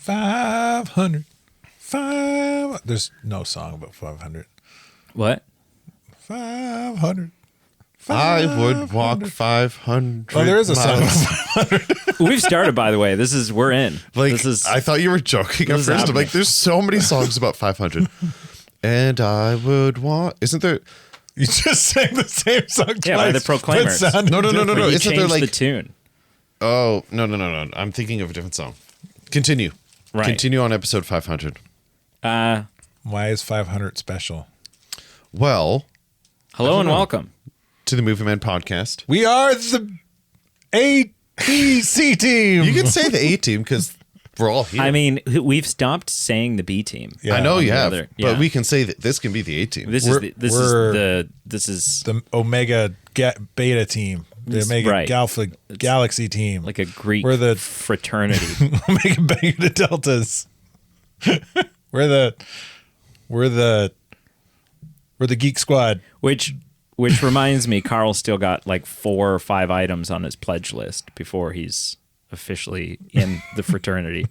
500. There's no song about 500. What? 500. I would walk 500. Oh, there is a song. We've started, by the way. We're in. Like, This is I thought you were joking at is first. I'm happening. like, there's so many songs about 500. And I would want. Isn't there? You just sang the same song twice. Yeah, by the Proclaimers. but sounded No. different. you Isn't there changed like? the tune. Oh no. I'm thinking of a different song. Continue. Right. Continue on episode 500. Why is 500 special? Well, Hello and welcome. to the Movie Man podcast. We are the ABC team. You can say the A team because we're all here. I mean, we've stopped saying the B team. Yeah, I know on you the have, other- but yeah. we can say that this can be the A team. This We're- is the Omega Beta team. The It's Omega right. Galaxy team. like a Greek We're the- fraternity. Omega Beta Deltas. we're the Geek Squad. Which reminds me, Carl still got like 4 or 5 items on his pledge list before he's officially in the fraternity.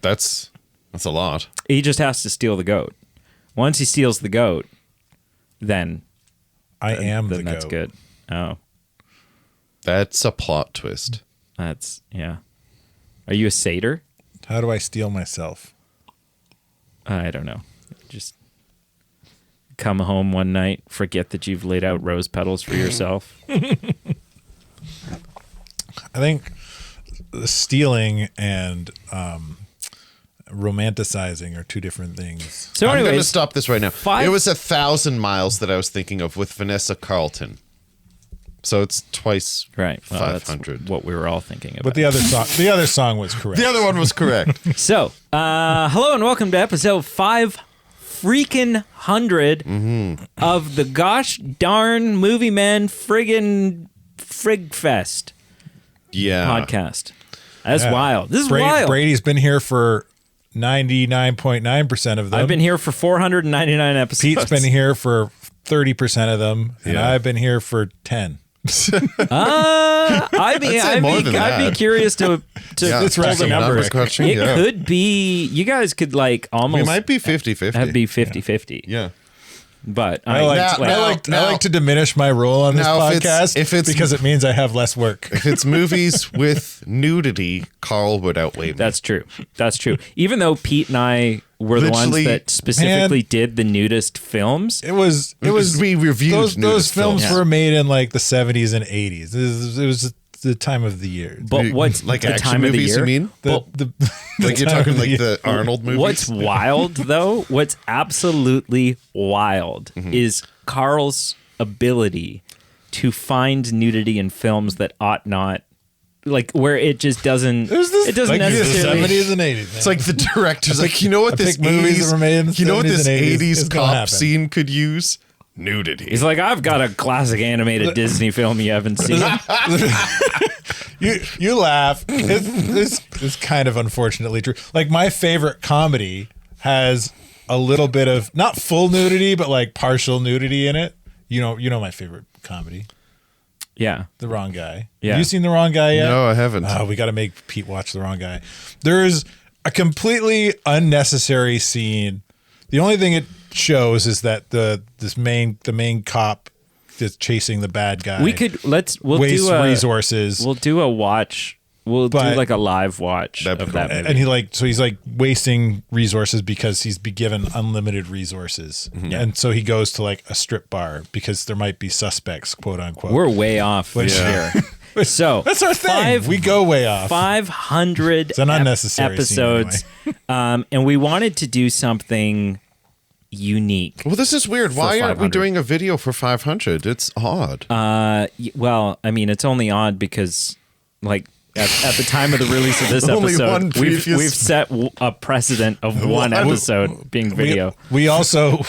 That's a lot. He just has to steal the goat. Once he steals the goat, then I am the then that's goat. good. Oh, That's a plot twist. that's yeah. Are you a satyr? How do I steal myself? I don't know. Just come home one night, forget that you've laid out rose petals for yourself. I think stealing and romanticizing are two different things. So, I'm going to anyways, stop this right now. 5 It was 1,000 miles that I was thinking of with Vanessa Carlton. So it's twice right. Well, that's 500. what we were all thinking about. But the other song was correct. The other one was correct. So, hello and welcome to episode 500 of the gosh darn Movie Man friggin' Frigfest Yeah. podcast. That's Yeah. wild. This is wild. Brady's been here for 99.9% of them. I've been here for 499 episodes. Pete's been here for 30% of them, and Yeah. I've been here for 10. I'd say more than be that. curious to Yeah, It's pull the racking numbers. crunching, It yeah. could be. You guys could like We almost might be 50-50. have be 50-50. Yeah. But I like, Now- I like to diminish my role on this Now, if podcast it's- because it means I have less work. If it's movies with nudity, Carl would outweigh me. That's true. That's true. Even though Pete and I were the ones Literally, that specifically did the nudist films. It was we reviewed those nudist films films. were made in like the 70s and 80s. It was the time of the year. But what's like the action time of the movies, year? you mean? The Like you're time talking of the like year. the Arnold movies? What's wild though, what's absolutely wild is Carl's ability to find nudity in films that ought not, like where it just doesn't. It doesn't like the necessarily. 70s and 80s. It's like the director's like, you know what I this pick movies 80s, that were made in the you know what 70s this and 80s 80s is gonna cop happen. scene could use? Nudity. He's like, I've got a classic animated Disney film you haven't seen. You laugh. It's kind of unfortunately true. Like my favorite comedy has a little bit of not full nudity, but like partial nudity in it. You know my favorite comedy, Yeah. The Wrong Guy. Yeah. Have you seen The Wrong Guy yet? No, I haven't. Oh, we got to make Pete watch The Wrong Guy. There's a completely unnecessary scene. The only thing it shows is that the main cop that's chasing the bad guy. We'll wastes do a resources. We'll do a watch. We'll do But- like a live watch That'd be of that cool. movie. and he's like wasting resources because he's be given unlimited resources, and so he goes to like a strip bar because there might be suspects, quote unquote. We're way off here. So That's our thing. We go way off. 500 an unnecessary episodes, and we wanted to do something unique. Well, this is weird. Why aren't we 500? doing a video for 500? It's odd. Well, I mean, it's only odd because, like, at the time of the release of this Only one episode, we've previous- set a precedent of one episode being video. We also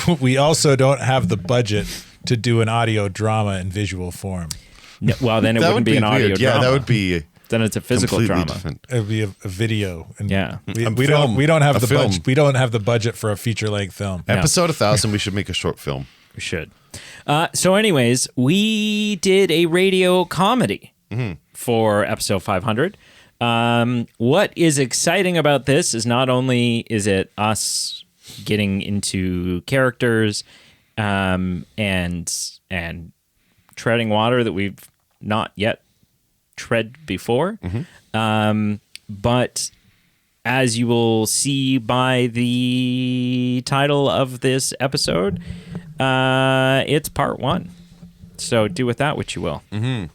don't have the budget to do an audio drama in visual form. No, well, then it that wouldn't would be an audio weird. drama. Yeah, that would be Then it's a physical completely drama. different. It would be a video. And Yeah. we film. don't have A the film. budget. We don't have the budget for a feature length film. Yeah. Episode 1,000, we should make a short film. We should. So, anyways, we did a radio comedy for episode 500. What is exciting about this is not only is it us getting into characters and treading water that we've not yet tread before, but as you will see by the title of this episode, it's part 1. So do with that what you will. Mm-hmm.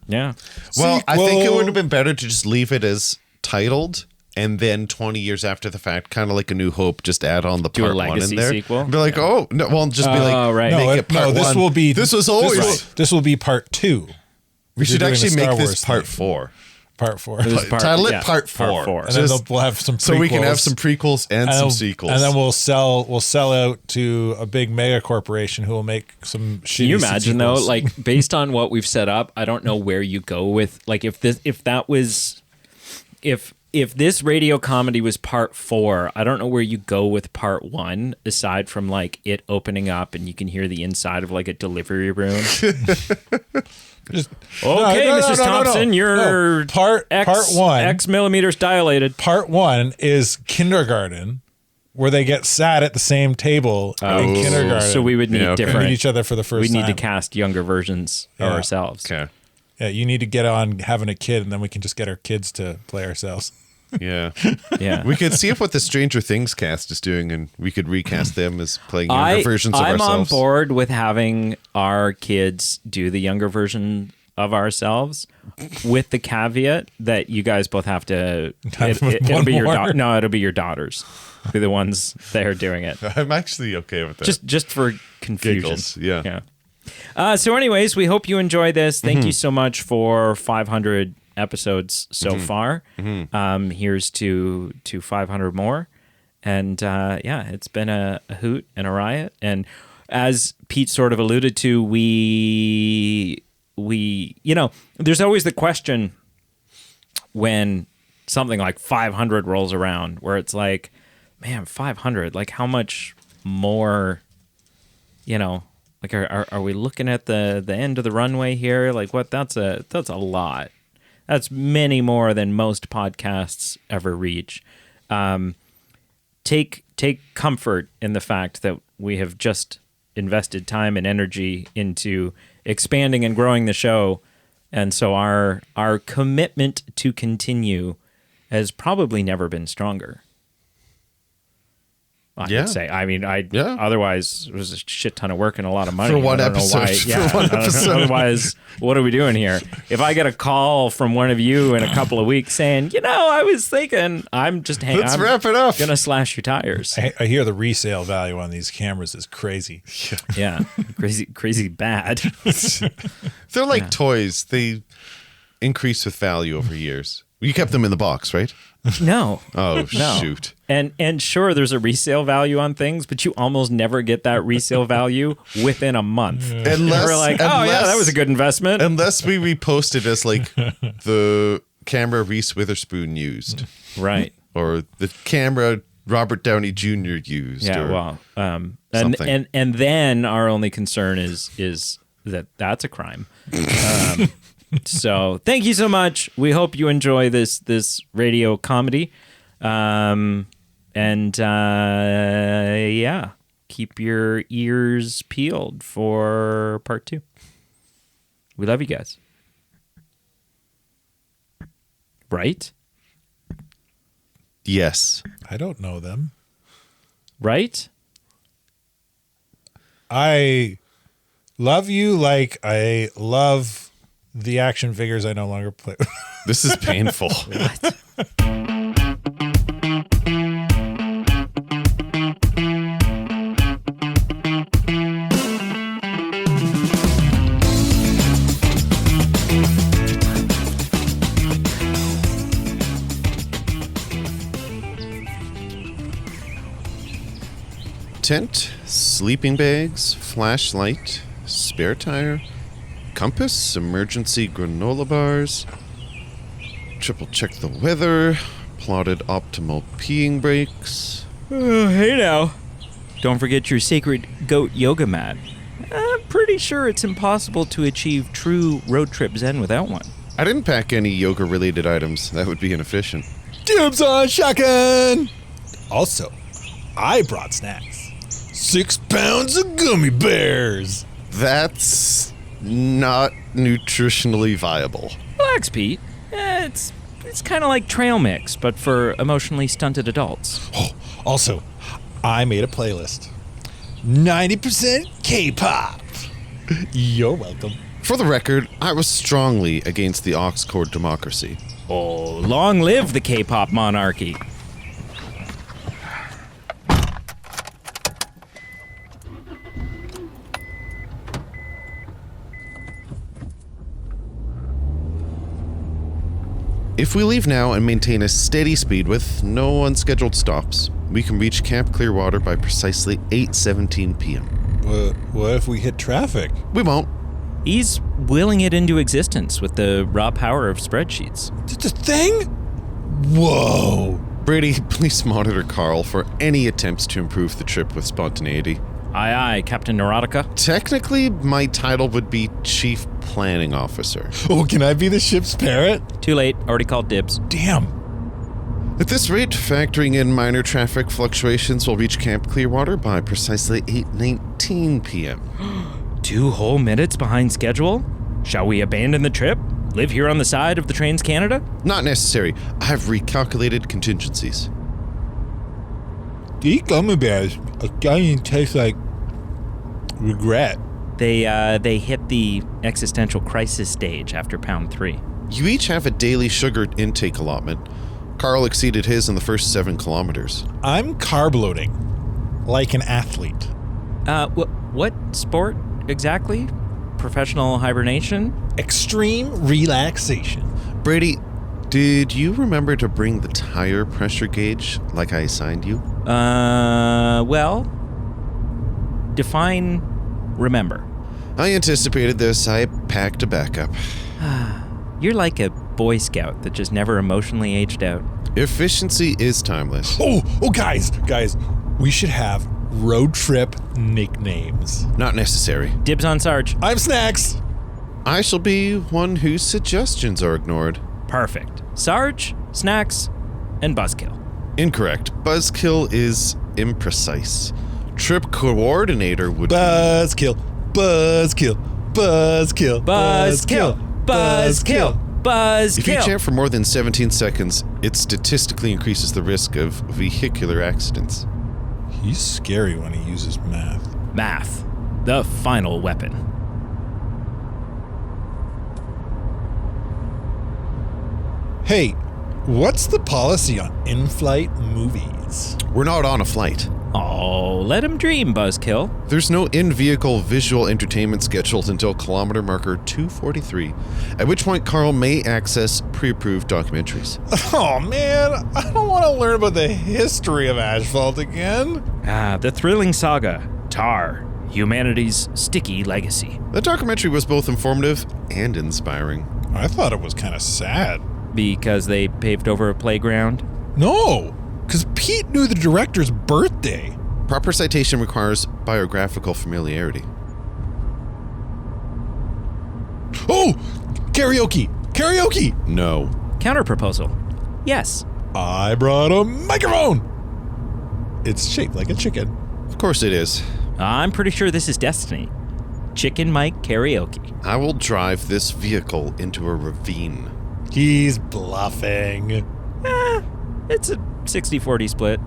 Yeah. Well, I think it would have been better to just leave it as titled, and then 20 years after the fact, kind of like A New Hope, just add on the Do a part 1 in legacy there. sequel? Be like, oh, no, well, just be like, right. make it part 1. this will be. This was always. This will be part 2. We should You're doing actually the make Star this Wars part thing. 4. Part 4. Title it part 4. Part 4. And then Just- we'll have some prequels. so we can have some prequels and some then- sequels. And then we'll sell out to a big mega corporation who will make some shitty Can you imagine though, sequels. like based on what we've set up, I don't know where you go with like if this radio comedy was part 4, I don't know where you go with part 1 aside from like it opening up and you can hear the inside of like a delivery room. Just- Okay, Mrs. Thompson, you're part 1. X millimeters dilated. Part 1 is kindergarten, where they get sat at the same table in kindergarten. So we would need Yeah, okay. different. meet each other for the first we time. need to cast younger versions of Yeah. ourselves. Okay. Yeah, you need to get on having a kid, and then we can just get our kids to play ourselves. Yeah. Yeah. We could see if what the Stranger Things cast is doing, and we could recast them as playing younger versions of I'm ourselves. on board with having our kids do the younger version of ourselves, with the caveat that you guys both have to. It'll one be your more. no, it'll be your daughters, be the ones that are doing it. I'm actually okay with that. Just for confusion. Giggles, yeah. So, anyways, we hope you enjoy this. Thank you so much for 500 episodes so far. Here's to 500 more, and yeah, it's been a hoot and a riot. And as Pete sort of alluded to, we there's always the question when something like 500 rolls around, where it's like, man, 500, like how much more, like are we looking at the end of the runway here? Like what? That's a lot. That's many more than most podcasts ever reach. Take comfort in the fact that we have just invested time and energy into expanding and growing the show, and so our commitment to continue has probably never been stronger. I Yeah. would say. I mean, Yeah. otherwise it was a shit ton of work and a lot of money. For one I don't know episode. why- For Yeah, one I don't know. episode. Otherwise, what are we doing here? If I get a call from one of you in a couple of weeks saying, I was thinking, I'm just hanging. Let's wrap it up. Gonna slash your tires. I hear the resale value on these cameras is crazy. Yeah, crazy bad. They're like toys. They increase with value over years. You kept them in the box, right? No. Oh, No. shoot. And sure, there's a resale value on things, but you almost never get that resale value within a month. Unless, We're like, oh yeah, that was a good investment. Unless we repost it as like the camera Reese Witherspoon used, Right. or the camera Robert Downey Jr. used. Yeah. or, Well, and something. then our only concern is that that's a crime. So thank you so much. We hope you enjoy this radio comedy. And yeah, keep your ears peeled for part 2. We love you guys. Right? Yes. I don't know them. Right? I love you like I love the action figures I no longer play with. This is painful. Tent, sleeping bags, flashlight, spare tire, compass, emergency granola bars, triple check the weather, plotted optimal peeing breaks. Hey now. Don't forget your sacred goat yoga mat. I'm pretty sure it's impossible to achieve true road trip zen without one. I didn't pack any yoga-related items. That would be inefficient. Dibs on shotgun! Also, I brought snacks. 6 pounds of gummy bears! That's not nutritionally viable. Relax, Pete. It's kind of like trail mix, but for emotionally stunted adults. Oh, also, I made a playlist. 90% K-pop. You're welcome. For the record, I was strongly against the Oxcord democracy. Oh, long live the K-pop monarchy. If we leave now and maintain a steady speed with no unscheduled stops, we can reach Camp Clearwater by precisely 8:17 p.m. What if we hit traffic? We won't. He's willing it into existence with the raw power of spreadsheets. It's a thing? Whoa. Brady, please monitor Carl for any attempts to improve the trip with spontaneity. Aye, aye, Captain Neurotica. Technically, my title would be Chief Planning Officer. Oh, can I be the ship's parrot? Too late, already called dibs. Damn. At this rate, factoring in minor traffic fluctuations, we'll reach Camp Clearwater by precisely 8:19 p.m. 2 whole minutes behind schedule? Shall we abandon the trip? Live here on the side of the Trans-Canada? Not necessary. I've recalculated contingencies. These gummy bears are starting to taste like regret. They hit the existential crisis stage after pound 3. You each have a daily sugar intake allotment. Carl exceeded his in the first 7 kilometers. I'm carb loading, like an athlete. What sport exactly? Professional hibernation? Extreme relaxation. Brady, did you remember to bring the tire pressure gauge like I assigned you? Well, define remember. I anticipated this. I packed a backup. You're like a Boy Scout that just never emotionally aged out. Efficiency is timeless. Oh, guys, we should have road trip nicknames. Not necessary. Dibs on Sarge. I'm Snacks. I shall be one whose suggestions are ignored. Perfect. Sarge, Snacks, and Buzzkill. Incorrect. Buzzkill is imprecise. Trip coordinator would Buzzkill, buzzkill, buzzkill, Buzzkill. Buzzkill. Buzzkill. If you chant for more than 17 seconds, it statistically increases the risk of vehicular accidents. He's scary when he uses math. Math. The final weapon. Hey, what's the policy on in-flight movies? We're not on a flight. Oh, let him dream, Buzzkill. There's no in-vehicle visual entertainment scheduled until kilometer marker 243, at which point Carl may access pre-approved documentaries. Oh man, I don't want to learn about the history of asphalt again. The thrilling saga, Tar, humanity's sticky legacy. The documentary was both informative and inspiring. I thought it was kind of sad. Because they paved over a playground? No, because Pete knew the director's birthday. Proper citation requires biographical familiarity. Oh, karaoke. No. Counterproposal. Yes. I brought a microphone. It's shaped like a chicken. Of course it is. I'm pretty sure this is destiny. Chicken Mike karaoke. I will drive this vehicle into a ravine. He's bluffing. It's a 60-40 split.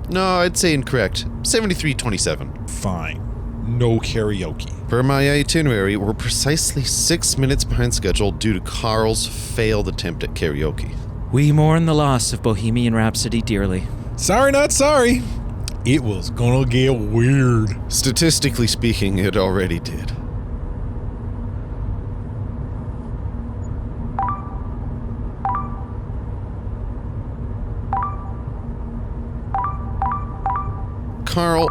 No, I'd say incorrect. 73-27. Fine. No karaoke. Per my itinerary, we're precisely 6 minutes behind schedule due to Carl's failed attempt at karaoke. We mourn the loss of Bohemian Rhapsody dearly. Sorry, not sorry. It was gonna get weird. Statistically speaking, it already did. Carl,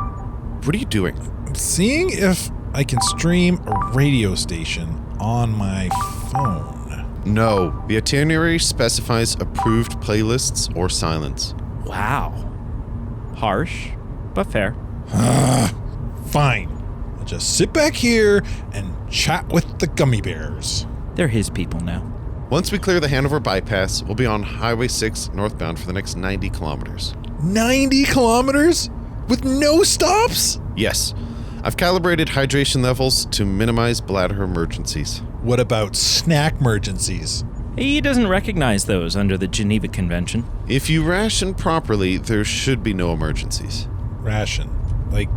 what are you doing? I'm seeing if I can stream a radio station on my phone. No, the itinerary specifies approved playlists or silence. Wow. Harsh, but fair. Fine. I'll just sit back here and chat with the gummy bears. They're his people now. Once we clear the Hanover bypass, we'll be on Highway 6 northbound for the next 90 kilometers. 90 kilometers? With no stops? Yes, I've calibrated hydration levels to minimize bladder emergencies. What about snack emergencies? He doesn't recognize those under the Geneva Convention. If you ration properly, there should be no emergencies. Ration. Like,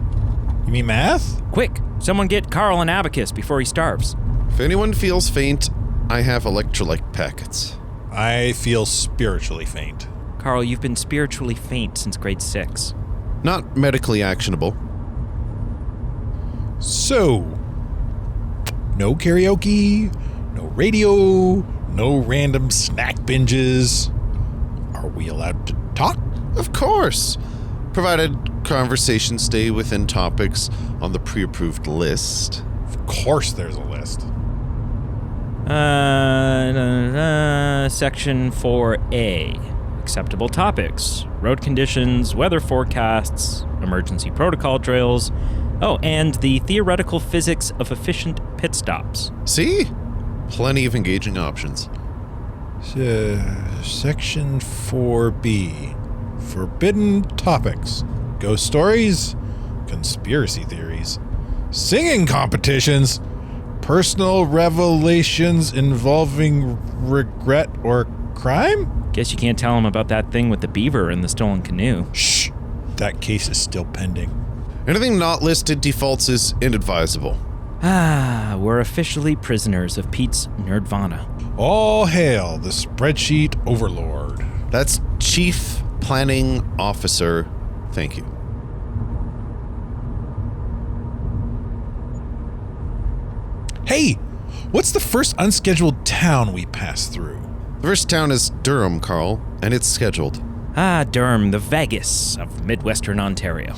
you mean math? Quick, someone get Carl an abacus before he starves. If anyone feels faint, I have electrolyte packets. I feel spiritually faint. Carl, you've been spiritually faint since grade 6. Not medically actionable. So, no karaoke, no radio, no random snack binges. Are we allowed to talk? Of course, provided conversations stay within topics on the pre-approved list. Of course there's a list. Section 4A. Acceptable topics. Road conditions, weather forecasts, emergency protocol drills. Oh, and the theoretical physics of efficient pit stops. See? Plenty of engaging options. Section 4B. Forbidden topics. Ghost stories, conspiracy theories, singing competitions, personal revelations involving regret or crime? Guess you can't tell him about that thing with the beaver and the stolen canoe. Shh. That case is still pending. Anything not listed defaults as inadvisable. Ah, we're officially prisoners of Pete's Nerdvana. All hail the spreadsheet overlord. That's Chief Planning Officer. Thank you. Hey, what's the first unscheduled town we pass through? The first town is Durham, Carl, and it's scheduled. Ah, Durham, the Vegas of Midwestern Ontario.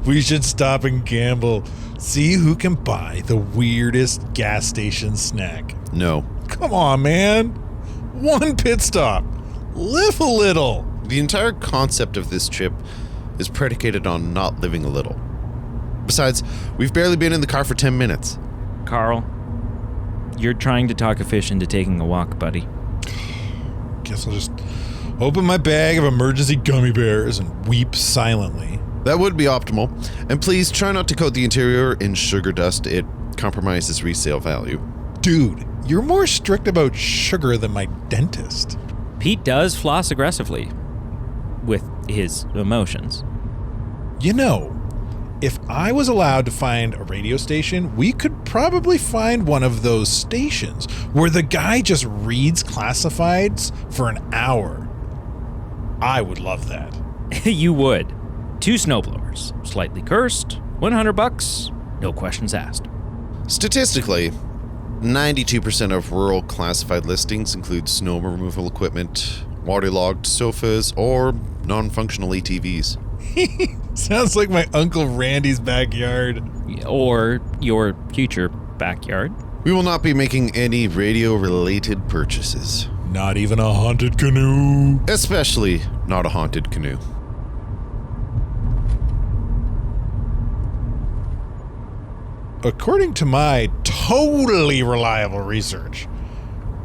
We should stop and gamble. See who can buy the weirdest gas station snack. No. Come on, man. One pit stop. Live a little. The entire concept of this trip is predicated on not living a little. Besides, we've barely been in the car for 10 minutes. Carl, you're trying to talk a fish into taking a walk, buddy. Guess I'll just open my bag of emergency gummy bears and weep silently. That would be optimal. And please try not to coat the interior in sugar dust. It compromises resale value. Dude, you're more strict about sugar than my dentist. Pete does floss aggressively with his emotions. You know, if I was allowed to find a radio station, we could probably find one of those stations where the guy just reads classifieds for an hour. I would love that. You would. 2 snowblowers, slightly cursed, $100, no questions asked. Statistically, 92% of rural classified listings include snow removal equipment, waterlogged sofas, or non-functional ATVs. Sounds like my Uncle Randy's backyard. Or your future backyard. We will not be making any radio-related purchases. Not even a haunted canoe. Especially not a haunted canoe. According to my totally reliable research,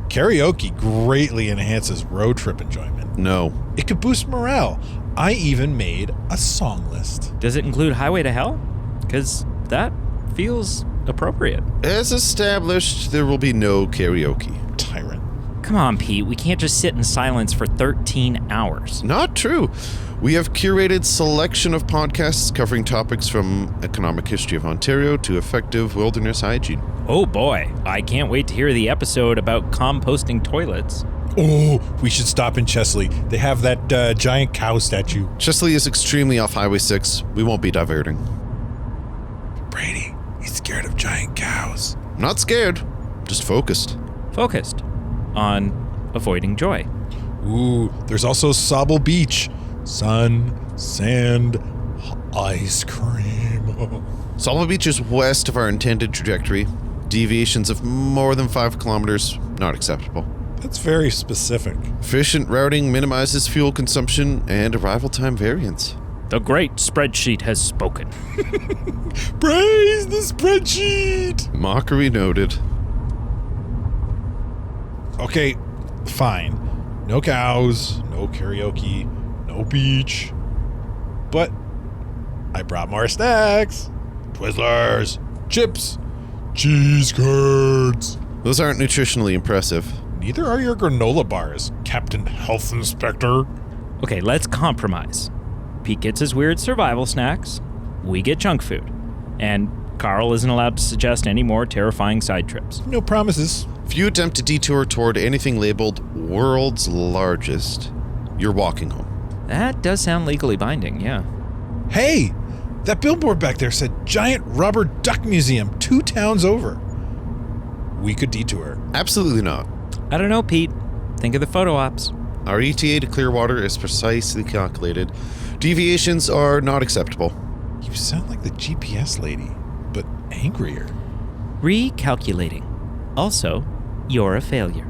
karaoke greatly enhances road trip enjoyment. No. It could boost morale. I even made a song list. Does it include Highway to Hell? Because that feels appropriate. As established, there will be no karaoke. Tyrant. Come on, Pete. We can't just sit in silence for 13 hours. Not true. We have curated selection of podcasts covering topics from economic history of Ontario to effective wilderness hygiene. Oh boy, I can't wait to hear the episode about composting toilets. Oh, we should stop in Chesley. They have that giant cow statue. Chesley is extremely off Highway 6. We won't be diverting. Brady, he's scared of giant cows. I'm not scared, just focused. Focused on avoiding joy. Ooh, there's also Sauble Beach. Sun, sand, ice cream. Sauble Beach is west of our intended trajectory. Deviations of more than 5 kilometers, not acceptable. That's very specific. Efficient routing minimizes fuel consumption and arrival time variance. The great spreadsheet has spoken. Praise the spreadsheet! Mockery noted. Okay, fine. No cows, no karaoke, no beach. But I brought more snacks. Twizzlers, chips, cheese curds. Those aren't nutritionally impressive. Neither are your granola bars, Captain Health Inspector. Okay, let's compromise. Pete gets his weird survival snacks. We get junk food. And Carl isn't allowed to suggest any more terrifying side trips. No promises. If you attempt to detour toward anything labeled world's largest, you're walking home. That does sound legally binding, yeah. Hey, that billboard back there said Giant Rubber Duck Museum 2 towns over. We could detour. Absolutely not. I don't know, Pete. Think of the photo ops. Our ETA to Clearwater is precisely calculated. Deviations are not acceptable. You sound like the GPS lady, but angrier. Recalculating. Also, you're a failure.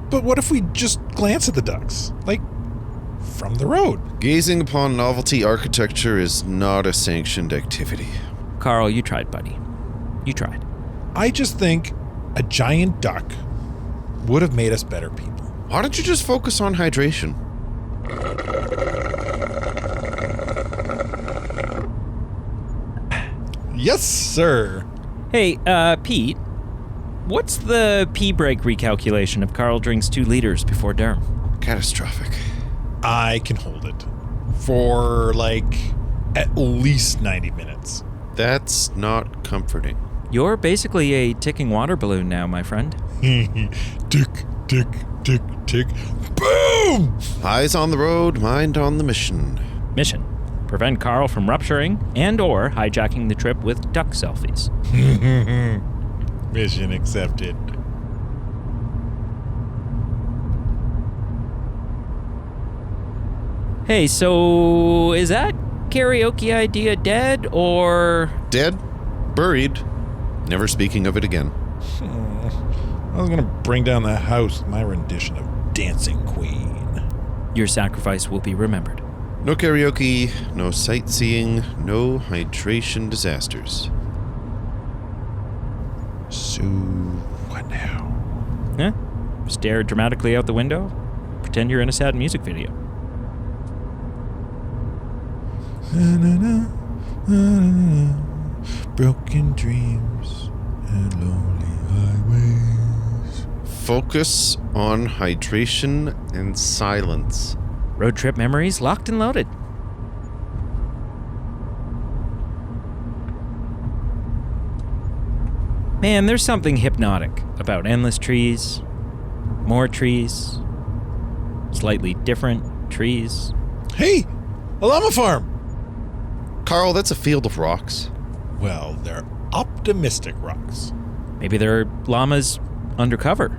But what if we just glance at the ducks? Like, from the road? Gazing upon novelty architecture is not a sanctioned activity. Carl, you tried, buddy. You tried. I just think a giant duck would have made us better people. Why don't you just focus on hydration? Yes, sir. Hey, Pete, what's the pee break recalculation if Carl drinks 2 liters before Durham? Catastrophic. I can hold it for at least 90 minutes. That's not comforting. You're basically a ticking water balloon now, my friend. Tick, tick, tick, tick. Boom! Eyes on the road, mind on the mission. Mission: prevent Carl from rupturing and or hijacking the trip with duck selfies. Mission accepted. Hey, so is that karaoke idea dead or... Dead, buried, never speaking of it again. I was gonna bring down the house with my rendition of Dancing Queen. Your sacrifice will be remembered. No karaoke, no sightseeing, no hydration disasters. So, what now? Huh? Stare dramatically out the window? Pretend you're in a sad music video. Broken dreams and lonely highways. Focus on hydration and silence. Road trip memories locked and loaded. Man, there's something hypnotic about endless trees, more trees, slightly different trees. Hey, a llama farm! Carl, that's a field of rocks. Well, they're optimistic rocks. Maybe there are llamas undercover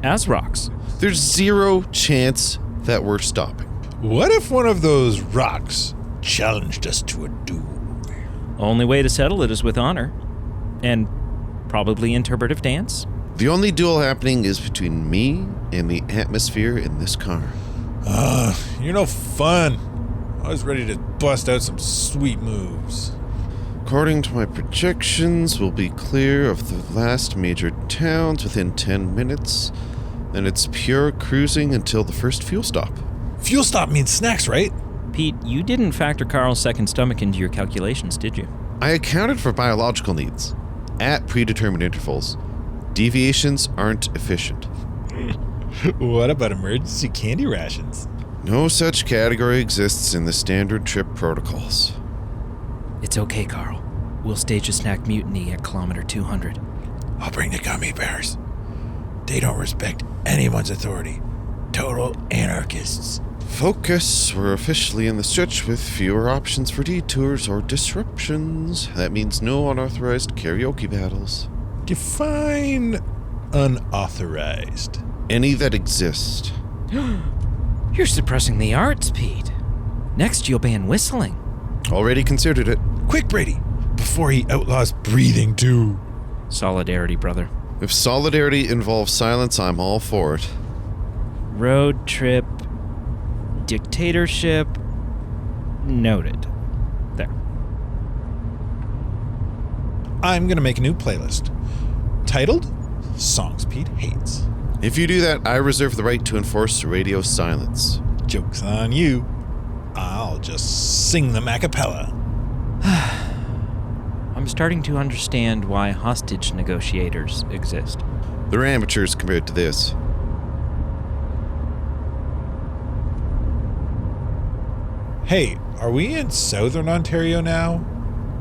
as rocks. There's zero chance that we're stopping. What if one of those rocks challenged us to a duel? Only way to settle it is with honor. And probably interpretive dance. The only duel happening is between me and the atmosphere in this car. You're no fun. I was ready to bust out some sweet moves. According to my projections, we'll be clear of the last major towns within 10 minutes. Then it's pure cruising until the first fuel stop. Fuel stop means snacks, right? Pete, you didn't factor Carl's second stomach into your calculations, did you? I accounted for biological needs at predetermined intervals. Deviations aren't efficient. What about emergency candy rations? No such category exists in the standard trip protocols. It's okay, Carl. We'll stage a snack mutiny at kilometer 200. I'll bring the gummy bears. They don't respect anyone's authority. Total anarchists. Focus. We're officially in the stretch with fewer options for detours or disruptions. That means no unauthorized karaoke battles. Define unauthorized. Any that exist. You're suppressing the arts, Pete. Next, you'll ban whistling. Already considered it. Quick, Brady, before he outlaws breathing too. Solidarity, brother. If solidarity involves silence, I'm all for it. Road trip, dictatorship, noted. There. I'm gonna make a new playlist titled Songs Pete Hates. If you do that, I reserve the right to enforce radio silence. Joke's on you. I'll just sing them a cappella. I'm starting to understand why hostage negotiators exist. They're amateurs compared to this. Hey, are we in Southern Ontario now?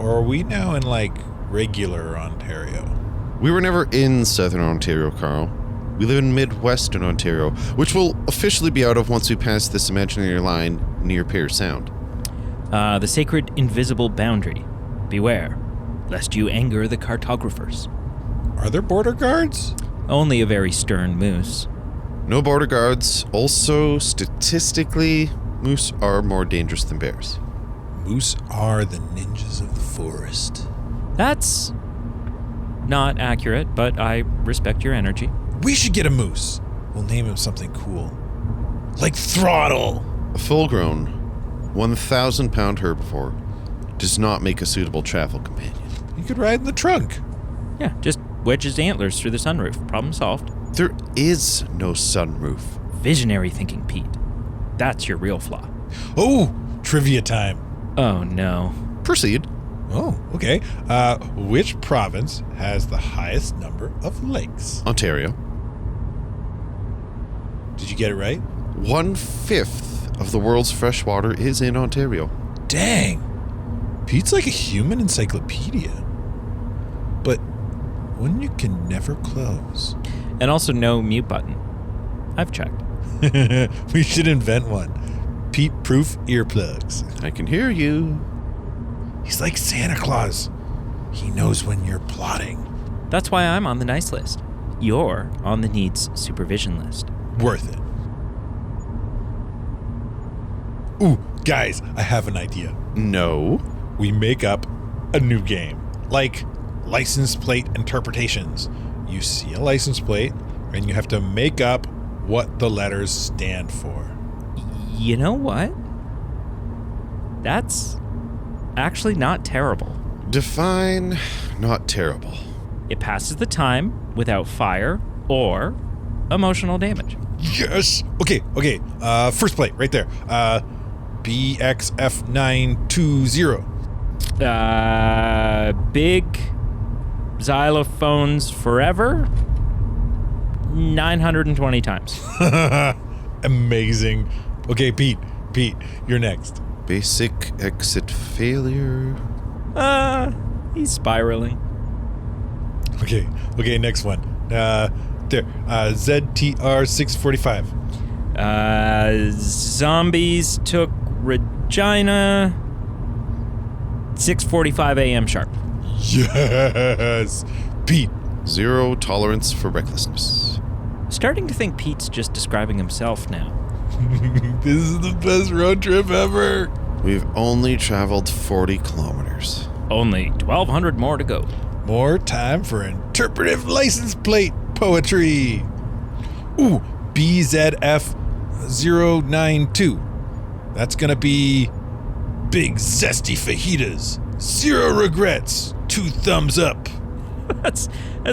Or are we now in, like, regular Ontario? We were never in Southern Ontario, Carl. We live in Midwestern Ontario, which will officially be out of once we pass this imaginary line near Pear Sound. The sacred invisible boundary. Beware, lest you anger the cartographers. Are there border guards? Only a very stern moose. No border guards. Also, statistically, moose are more dangerous than bears. Moose are the ninjas of the forest. That's not accurate, but I respect your energy. We should get a moose. We'll name him something cool. Like Throttle. A full-grown, 1,000-pound herbivore does not make a suitable travel companion. You could ride in the trunk. Yeah, just wedge his antlers through the sunroof. Problem solved. There is no sunroof. Visionary thinking, Pete. That's your real flaw. Oh, trivia time. Oh, no. Proceed. Oh, okay. Which province has the highest number of lakes? Ontario. Did you get it right? 1/5 of the world's fresh water is in Ontario. Dang. Pete's like a human encyclopedia. But one you can never close. And also no mute button. I've checked. We should invent one. Pete-proof earplugs. I can hear you. He's like Santa Claus. He knows when you're plotting. That's why I'm on the nice list. You're on the needs supervision list. Worth it. Ooh, guys, I have an idea. No. We make up a new game. Like license plate interpretations. You see a license plate, and you have to make up what the letters stand for. You know what? That's actually not terrible. Define not terrible. It passes the time without fire or emotional damage. Yes! Okay. First plate, right there. BXF920. Big xylophones forever. 920 times. Amazing. Okay, Pete, you're next. Basic exit failure. He's spiraling. Okay, next one. There. ZTR645. Zombies took Regina. 6:45 a.m. sharp. Yes! Pete. Zero tolerance for recklessness. Starting to think Pete's just describing himself now. This is the best road trip ever. We've only traveled 40 kilometers. Only 1,200 more to go. More time for interpretive license plate poetry. Ooh, BZF092. That's gonna be big zesty fajitas. 0 regrets. 2 thumbs up. That's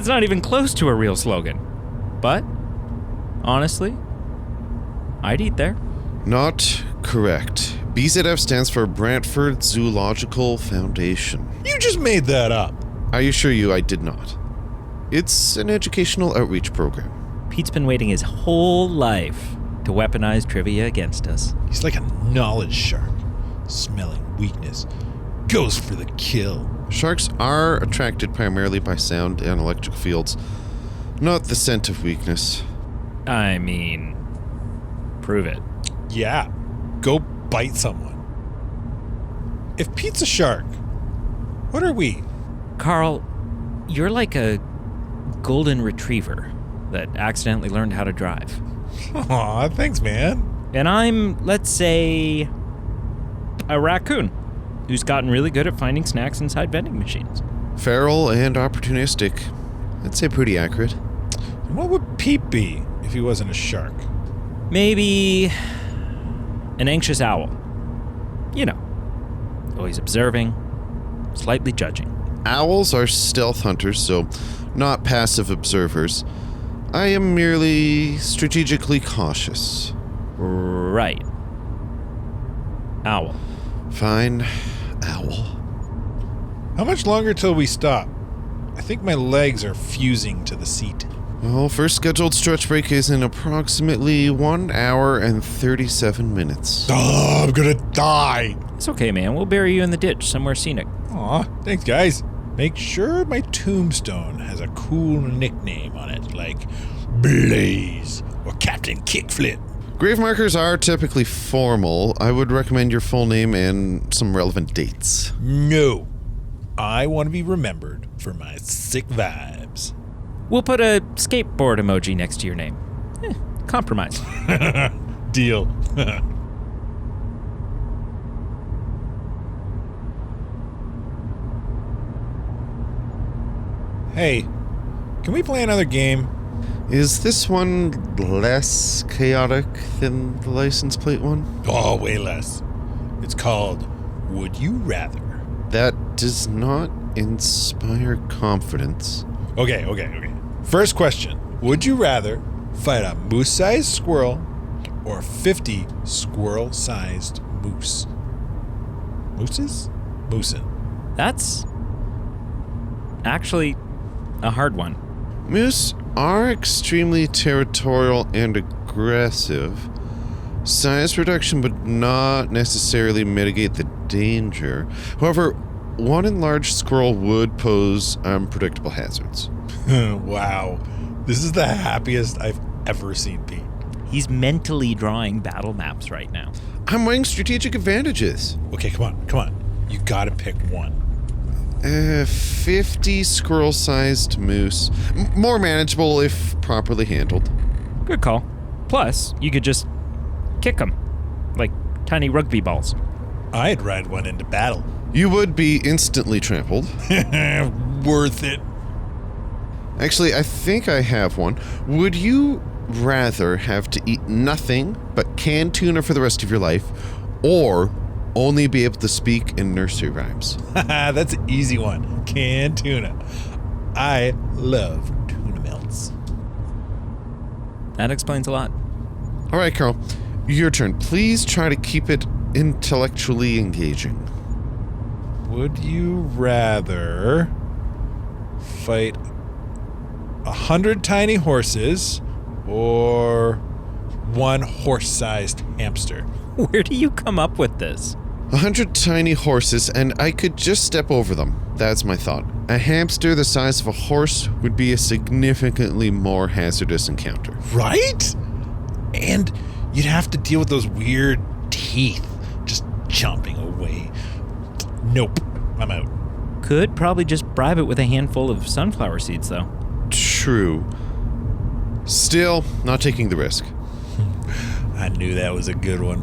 not even close to a real slogan. But, honestly, I'd eat there. Not correct. BZF stands for Brantford Zoological Foundation. You just made that up. I assure you I did not. It's an educational outreach program. Pete's been waiting his whole life to weaponize trivia against us. He's like a knowledge shark. Smelling weakness. Goes for the kill. Sharks are attracted primarily by sound and electric fields, not the scent of weakness. I mean, prove it. Yeah. Go bite someone. If Pete's a shark, what are we? Carl, you're like a golden retriever that accidentally learned how to drive. Aw, thanks, man. And I'm, let's say, a raccoon who's gotten really good at finding snacks inside vending machines. Feral and opportunistic. I'd say pretty accurate. And what would Pete be if he wasn't a shark? Maybe an anxious owl. You know, always observing, slightly judging. Owls are stealth hunters, so not passive observers. I am merely strategically cautious. Right. Owl. Fine, owl. How much longer till we stop? I think my legs are fusing to the seat. Well, first scheduled stretch break is in approximately 1 hour and 37 minutes. Oh, I'm gonna die. It's okay, man. We'll bury you in the ditch somewhere scenic. Aw, thanks, guys. Make sure my tombstone has a cool nickname on it, like Blaze or Captain Kickflip. Grave markers are typically formal. I would recommend your full name and some relevant dates. No. I want to be remembered for my sick vibes. We'll put a skateboard emoji next to your name. Compromise. Deal. Hey, can we play another game? Is this one less chaotic than the license plate one? Oh, way less. It's called Would You Rather? That does not inspire confidence. Okay. First question. Would you rather fight a moose-sized squirrel or 50 squirrel-sized moose? Mooses? Moosin. That's actually a hard one. Moose are extremely territorial and aggressive. Size reduction would not necessarily mitigate the danger. However, one enlarged squirrel would pose unpredictable hazards. Wow. This is the happiest I've ever seen Pete. He's mentally drawing battle maps right now. I'm weighing strategic advantages. Okay, come on. You gotta pick one. 50 squirrel-sized moose. More manageable if properly handled. Good call. Plus, you could just kick them like tiny rugby balls. I'd ride one into battle. You would be instantly trampled. Worth it. Actually, I think I have one. Would you rather have to eat nothing but canned tuna for the rest of your life, or only be able to speak in nursery rhymes? That's an easy one. Canned tuna. I love tuna melts. That explains a lot. All right, Carl, your turn. Please try to keep it intellectually engaging. Would you rather fight 100 tiny horses or one horse-sized hamster? Where do you come up with this? 100 tiny horses, and I could just step over them. That's my thought. A hamster the size of a horse would be a significantly more hazardous encounter. Right? And you'd have to deal with those weird teeth just chomping away. Nope. I'm out. Could probably just bribe it with a handful of sunflower seeds, though. True. Still, not taking the risk. I knew that was a good one.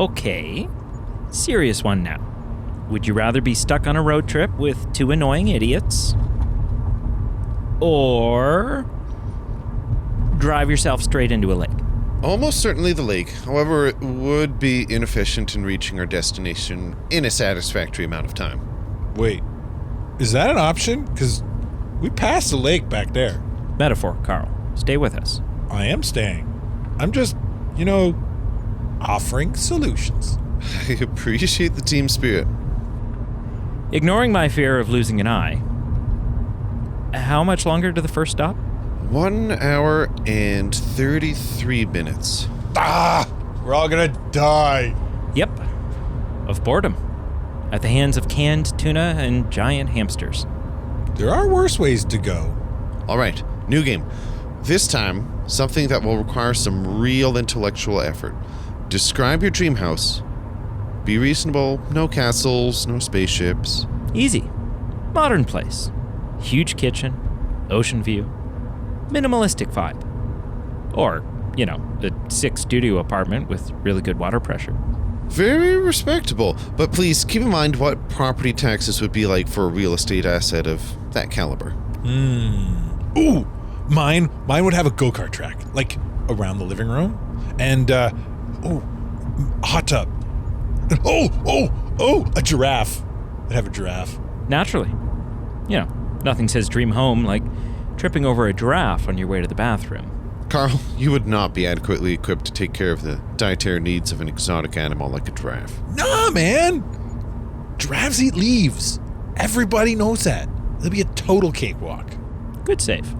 Okay. Serious one now. Would you rather be stuck on a road trip with two annoying idiots? Or drive yourself straight into a lake? Almost certainly the lake. However, it would be inefficient in reaching our destination in a satisfactory amount of time. Wait, is that an option? Because we passed the lake back there. Metaphor, Carl. Stay with us. I am staying. I'm just, offering solutions. I appreciate the team spirit. Ignoring my fear of losing an eye, how much longer to the first stop? 1 hour and 33 minutes. Ah! We're all gonna die. Yep. Of boredom. At the hands of canned tuna and giant hamsters. There are worse ways to go. All right, new game. This time, something that will require some real intellectual effort. Describe your dream house. Be reasonable. No castles, no spaceships. Easy. Modern place. Huge kitchen. Ocean view. Minimalistic vibe. Or, a 6-studio apartment with really good water pressure. Very respectable. But please keep in mind what property taxes would be like for a real estate asset of that caliber. Ooh, mine would have a go-kart track, like around the living room, and a hot tub. A giraffe. I'd have a giraffe. Naturally. Nothing says dream home like tripping over a giraffe on your way to the bathroom. Carl, you would not be adequately equipped to take care of the dietary needs of an exotic animal like a giraffe. Nah, man. Giraffes eat leaves. Everybody knows that. It'll be a total cakewalk. Good save.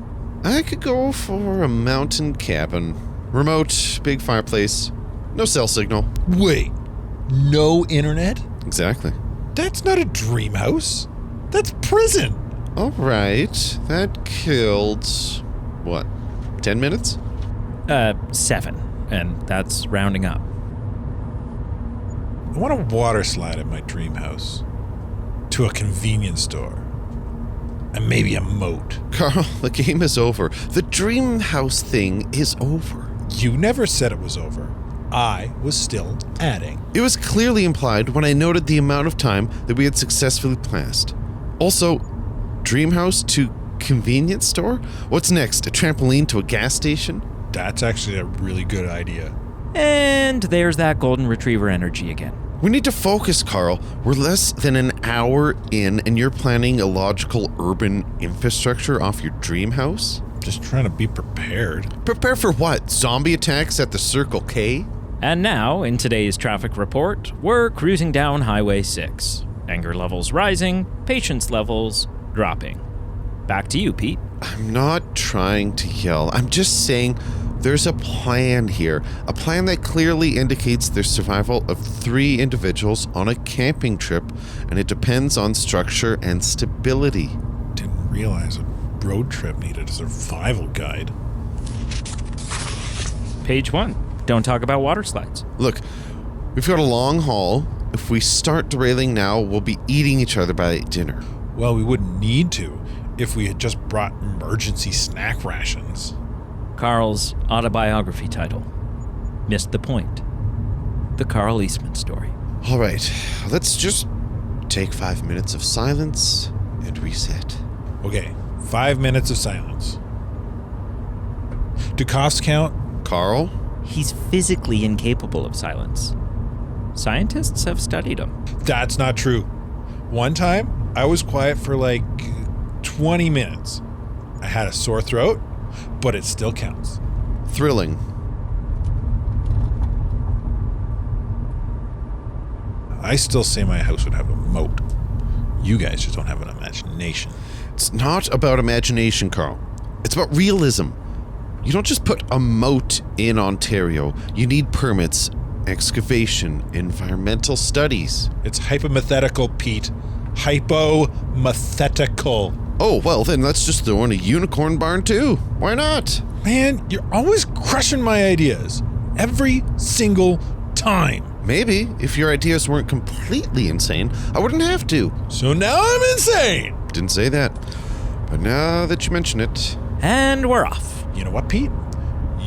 I could go for a mountain cabin. Remote, big fireplace, no cell signal. Wait, no internet? Exactly. That's not a dream house. That's prison. All right, that killed, what, 10 minutes? 7, and that's rounding up. I want a water slide at my dream house. To a convenience store. And maybe a moat. Carl, the game is over. The dream house thing is over. You never said it was over. I was still adding. It was clearly implied when I noted the amount of time that we had successfully passed. Also, dream house to convenience store? What's next? A trampoline to a gas station? That's actually a really good idea. And there's that golden retriever energy again. We need to focus, Carl. We're less than an hour in and you're planning a logical urban infrastructure off your dream house? Just trying to be prepared. Prepare for what? Zombie attacks at the Circle K? And now, in today's traffic report, we're cruising down Highway 6. Anger levels rising, patience levels dropping. Back to you, Pete. I'm not trying to yell. I'm just saying there's a plan here. A plan that clearly indicates there's survival of 3 individuals on a camping trip, and it depends on structure and stability. Didn't realize a road trip needed a survival guide. Page 1. Don't talk about water slides. Look, we've got a long haul. If we start derailing now, we'll be eating each other by dinner. Well, we wouldn't need to if we had just brought emergency snack rations. Carl's autobiography title. Missed the point. The Carl Eastman story. All right, let's just take 5 minutes of silence and reset. Okay, 5 minutes of silence. Do coughs count? Carl? He's physically incapable of silence. Scientists have studied him. That's not true. One time, I was quiet for like 20 minutes. I had a sore throat, but it still counts. Thrilling. I still say my house would have a moat. You guys just don't have an imagination. It's not about imagination, Carl. It's about realism. You don't just put a moat in Ontario. You need permits, excavation, environmental studies. It's hypothetical, Pete. Hypothetical. Oh, well, then let's just throw in a unicorn barn too. Why not? Man, you're always crushing my ideas. Every single time. Maybe if your ideas weren't completely insane, I wouldn't have to. So now I'm insane. Didn't say that. But now that you mention it. And we're off. You know what, Pete?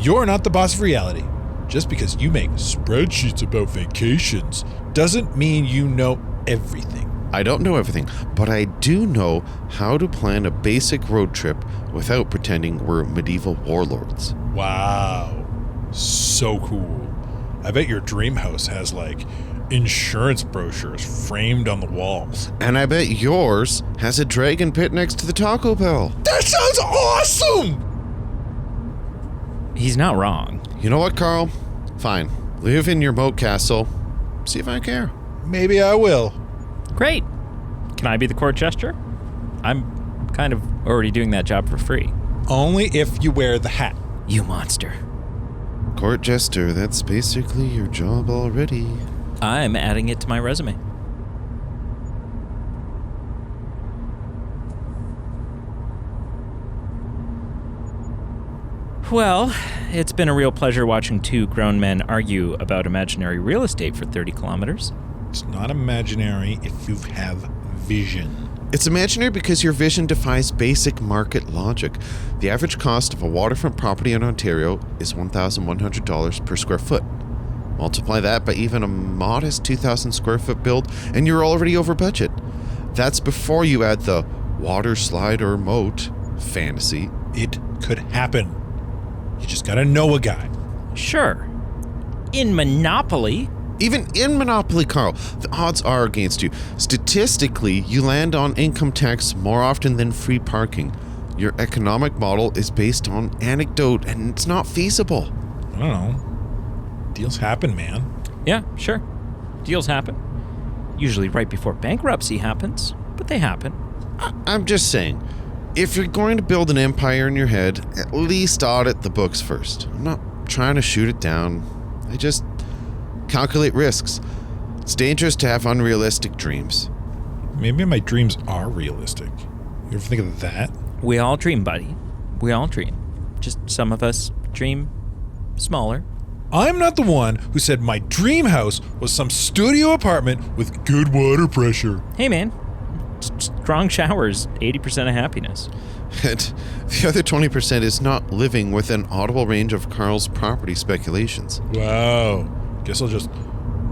You're not the boss of reality. Just because you make spreadsheets about vacations doesn't mean you know everything. I don't know everything, but I do know how to plan a basic road trip without pretending we're medieval warlords. Wow. So cool. I bet your dream house has like insurance brochures framed on the walls. And I bet yours has a dragon pit next to the Taco Bell. That sounds awesome! He's not wrong. You know what, Carl? Fine. Live in your moat castle. See if I care. Maybe I will. Great. Can I be the court jester? I'm kind of already doing that job for free. Only if you wear the hat. You monster. Court jester, that's basically your job already. I'm adding it to my resume. Well, it's been a real pleasure watching 2 grown men argue about imaginary real estate for 30 kilometers. It's not imaginary if you have vision. It's imaginary because your vision defies basic market logic. The average cost of a waterfront property in Ontario is $1,100 per square foot. Multiply that by even a modest 2,000 square foot build, and you're already over budget. That's before you add the water slide or moat fantasy. It could happen. You just gotta know a guy. Sure. In Monopoly. Even in Monopoly, Carl, the odds are against you. Statistically, you land on income tax more often than free parking. Your economic model is based on anecdote, and it's not feasible. I don't know. Deals happen, man. Yeah, sure. Deals happen. Usually right before bankruptcy happens, but they happen. I'm just saying, if you're going to build an empire in your head, at least audit the books first. I'm not trying to shoot it down. I just calculate risks. It's dangerous to have unrealistic dreams. Maybe my dreams are realistic. You ever think of that? We all dream, buddy. We all dream. Just some of us dream smaller. I'm not the one who said my dream house was some studio apartment with good water pressure. Hey, man. Strong showers, 80% of happiness. And the other 20% is not living within audible range of Carl's property speculations. Wow. Guess I'll just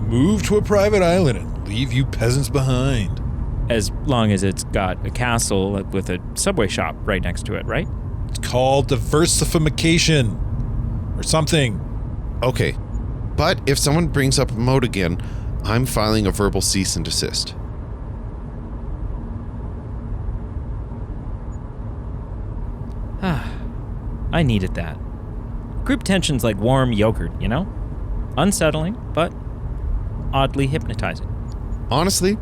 move to a private island and leave you peasants behind. As long as it's got a castle with a subway shop right next to it, right? It's called diversification or something. Okay, but if someone brings up a moat again, I'm filing a verbal cease and desist. I needed that. Group tension's like warm yogurt, you know? Unsettling, but oddly hypnotizing. Honestly,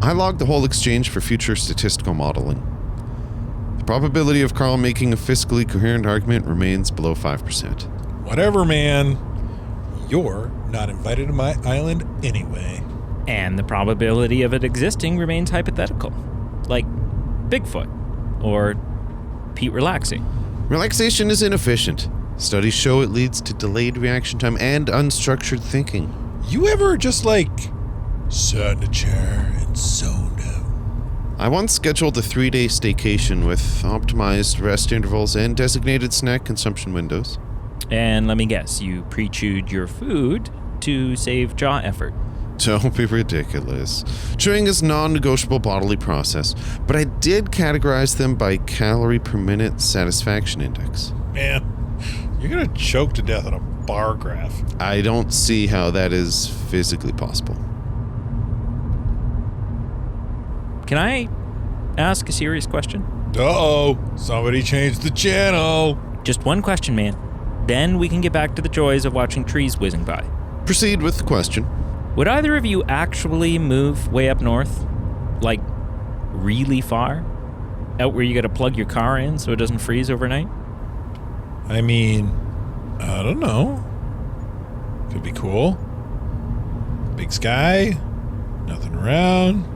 I logged the whole exchange for future statistical modeling. The probability of Carl making a fiscally coherent argument remains below 5%. Whatever, man. You're not invited to my island anyway. And the probability of it existing remains hypothetical. Like Bigfoot or Pete relaxing. Relaxation is inefficient. Studies show it leads to delayed reaction time and unstructured thinking. You ever just sat in a chair and zoned out? I once scheduled a 3-day staycation with optimized rest intervals and designated snack consumption windows. And let me guess, you pre-chewed your food to save jaw effort. Don't be ridiculous. Chewing is non-negotiable bodily process, but I did categorize them by calorie per minute satisfaction index. Man, you're gonna choke to death on a bar graph. I don't see how that is physically possible. Can I ask a serious question? Uh-oh, somebody changed the channel. Just one question, man. Then we can get back to the joys of watching trees whizzing by. Proceed with the question. Would either of you actually move way up north? Like, really far? Out where you gotta plug your car in so it doesn't freeze overnight? I mean, I don't know. Could be cool. Big sky, nothing around,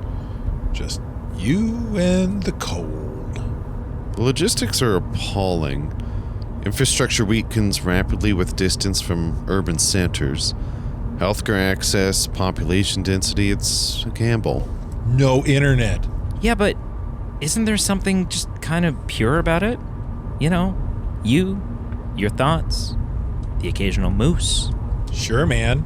just you and the cold. The logistics are appalling. Infrastructure weakens rapidly with distance from urban centers. Healthcare access, population density, it's a gamble. No internet. Yeah, but isn't there something just kind of pure about it? You know, you, your thoughts, the occasional moose. Sure, man.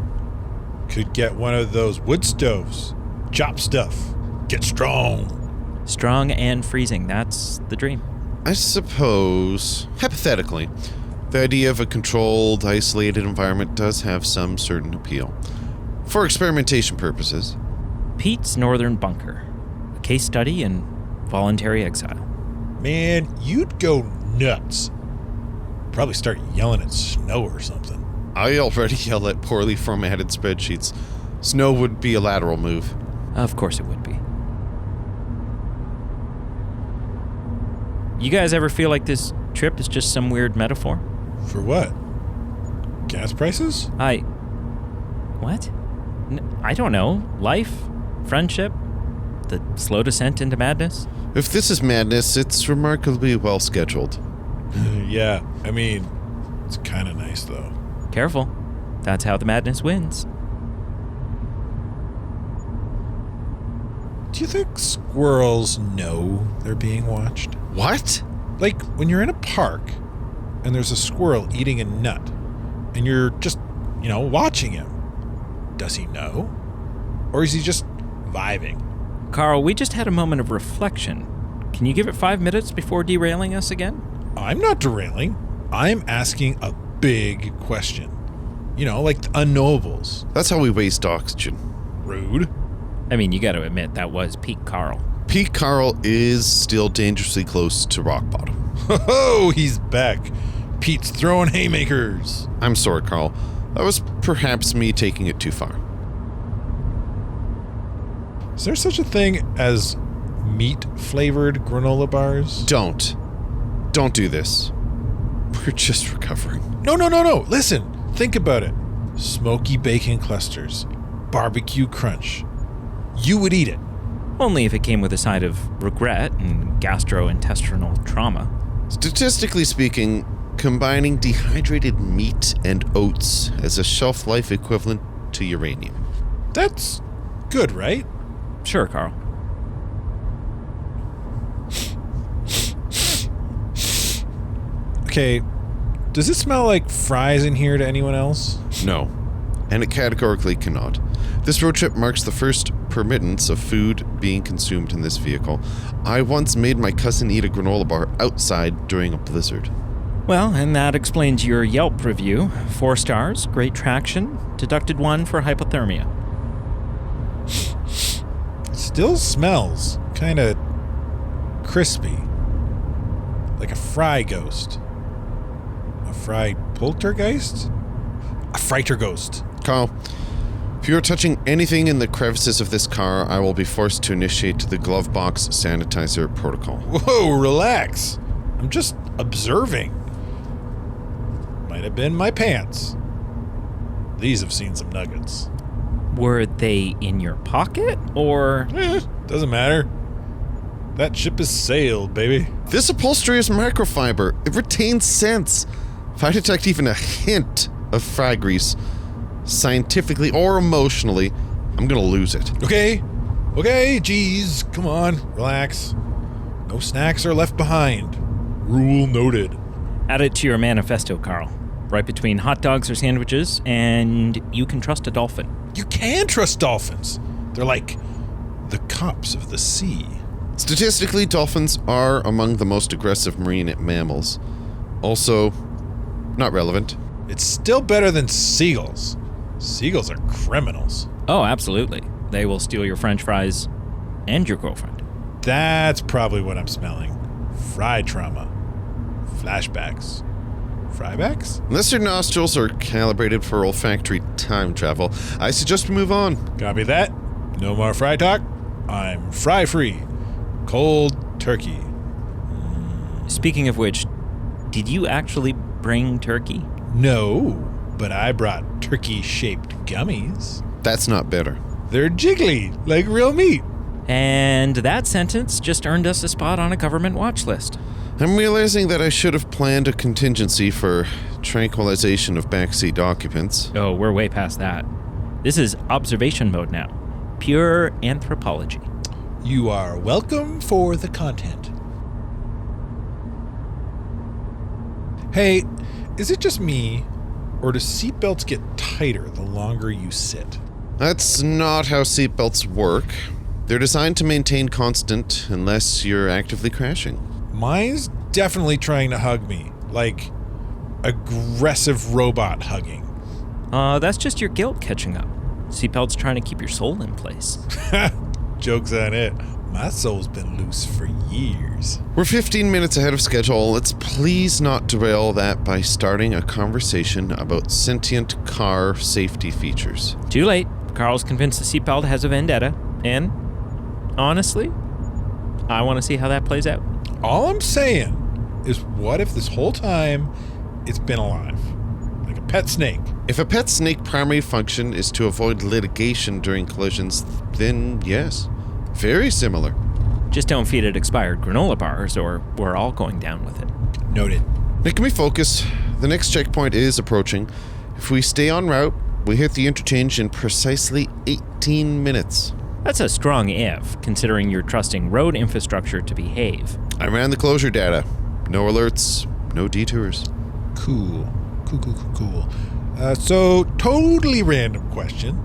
Could get one of those wood stoves. Chop stuff. Get strong. Strong and freezing, that's the dream. I suppose, hypothetically, the idea of a controlled, isolated environment does have some certain appeal. For experimentation purposes. Pete's Northern Bunker, a case study in voluntary exile. Man, you'd go nuts. Probably start yelling at Snow or something. I already yell at poorly formatted spreadsheets. Snow would be a lateral move. Of course it would be. You guys ever feel like this trip is just some weird metaphor? For what? Gas prices? What? I don't know. Life? Friendship? The slow descent into madness? If this is madness, it's remarkably well scheduled. Yeah, I mean, it's kind of nice though. Careful. That's how the madness wins. Do you think squirrels know they're being watched? What? Like when you're in a park and there's a squirrel eating a nut and you're just, watching him. Does he know? Or is he just vibing? Carl, we just had a moment of reflection. Can you give it 5 minutes before derailing us again? I'm not derailing. I'm asking a big question. Like the unknowables. That's how we waste oxygen. Rude. I mean, you got to admit, that was peak Carl. Pete Carl is still dangerously close to rock bottom. Oh, he's back. Pete's throwing haymakers. I'm sorry, Carl. That was perhaps me taking it too far. Is there such a thing as meat-flavored granola bars? Don't do this. We're just recovering. No. Listen, think about it. Smoky bacon clusters, barbecue crunch. You would eat it. Only if it came with a side of regret and gastrointestinal trauma. Statistically speaking, combining dehydrated meat and oats has a shelf life equivalent to uranium. That's good, right? Sure, Carl. Okay, does it smell like fries in here to anyone else? No, and it categorically cannot. This road trip marks the first permittance of food being consumed in this vehicle. I once made my cousin eat a granola bar outside during a blizzard. Well, and that explains your Yelp review. 4 stars, great traction, deducted 1 for hypothermia. Still smells kind of crispy. Like a fry ghost. A fry poltergeist? A freiterghost. Carl, if you are touching anything in the crevices of this car, I will be forced to initiate the glove box sanitizer protocol. Whoa, relax. I'm just observing. Might have been my pants. These have seen some nuggets. Were they in your pocket, or...? Doesn't matter. That ship has sailed, baby. This upholstery is microfiber. It retains scents. If I detect even a hint of fry grease, scientifically or emotionally, I'm gonna lose it. Okay, geez, come on, relax. No snacks are left behind. Rule noted. Add it to your manifesto, Carl. Right between hot dogs or sandwiches, and you can trust a dolphin. You can trust dolphins. They're like the cops of the sea. Statistically, dolphins are among the most aggressive marine mammals. Also, not relevant. It's still better than seagulls. Seagulls are criminals. Oh, absolutely. They will steal your french fries and your girlfriend. That's probably what I'm smelling. Fry trauma. Flashbacks. Frybacks? Unless your nostrils are calibrated for olfactory time travel, I suggest we move on. Copy that. No more fry talk. I'm fry free. Cold turkey. Speaking of which, did you actually bring turkey? No, but I brought turkey-shaped gummies. That's not better. They're jiggly, like real meat. And that sentence just earned us a spot on a government watch list. I'm realizing that I should have planned a contingency for tranquilization of backseat occupants. Oh, we're way past that. This is observation mode now. Pure anthropology. You are welcome for the content. Hey, is it just me, or do seatbelts get tighter the longer you sit? That's not how seatbelts work. They're designed to maintain constant unless you're actively crashing. Mine's definitely trying to hug me, like aggressive robot hugging. That's just your guilt catching up. Seatbelt's trying to keep your soul in place. Joke's on it. My soul's been loose for years. We're 15 minutes ahead of schedule. Let's please not derail that by starting a conversation about sentient car safety features. Too late. Carl's convinced the seatbelt has a vendetta, and honestly, I want to see how that plays out. All I'm saying is, what if this whole time it's been alive? Like a pet snake. If a pet snake primary function is to avoid litigation during collisions, then yes, very similar. Just don't feed it expired granola bars or we're all going down with it. Noted. Now can we focus? The next checkpoint is approaching. If we stay en route, we hit the interchange in precisely 18 minutes. That's a strong if, considering you're trusting road infrastructure to behave. I ran the closure data. No alerts, no detours. Cool. So, totally random question.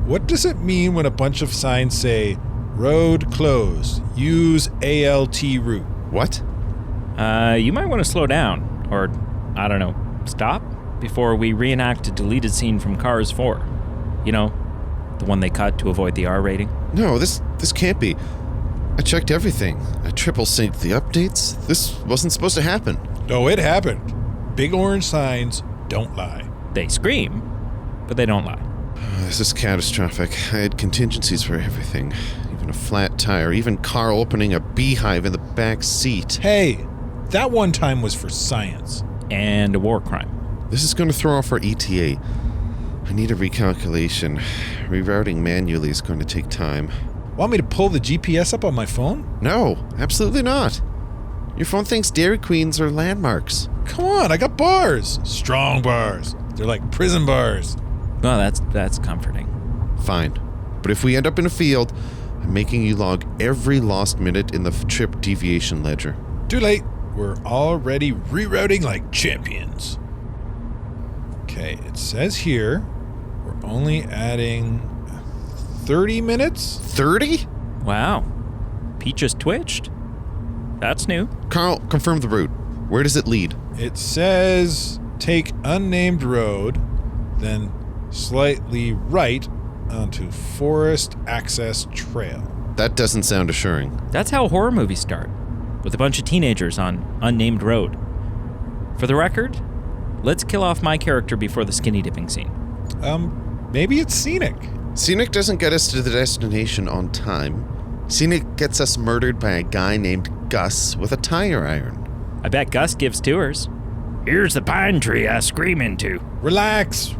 What does it mean when a bunch of signs say, road closed, use ALT route? What? You might want to slow down, or, I don't know, stop, before we reenact a deleted scene from Cars 4. You know, the one they cut to avoid the R rating. No, this can't be. I checked everything. I triple synced the updates. This wasn't supposed to happen. Oh, it happened. Big orange signs don't lie. They scream, but they don't lie. This is catastrophic. I had contingencies for everything. Even a flat tire, even Carl opening a beehive in the back seat. Hey, that one time was for science. And a war crime. This is going to throw off our ETA. I need a recalculation. Rerouting manually is going to take time. Want me to pull the GPS up on my phone? No, absolutely not. Your phone thinks Dairy Queens are landmarks. Come on, I got bars. Strong bars. They're like prison bars. Well, that's comforting. Fine. But if we end up in a field, I'm making you log every lost minute in the trip deviation ledger. Too late. We're already rerouting like champions. Okay, it says here we're only adding 30 minutes? 30? Wow. Pete just twitched. That's new. Carl, confirm the route. Where does it lead? It says take unnamed road, then slightly right onto Forest Access Trail. That doesn't sound assuring. That's how horror movies start, with a bunch of teenagers on unnamed road. For the record, let's kill off my character before the skinny dipping scene. Maybe it's scenic. Scenic doesn't get us to the destination on time. Scenic gets us murdered by a guy named Gus with a tire iron. I bet Gus gives tours. Here's the pine tree I scream into. Relax.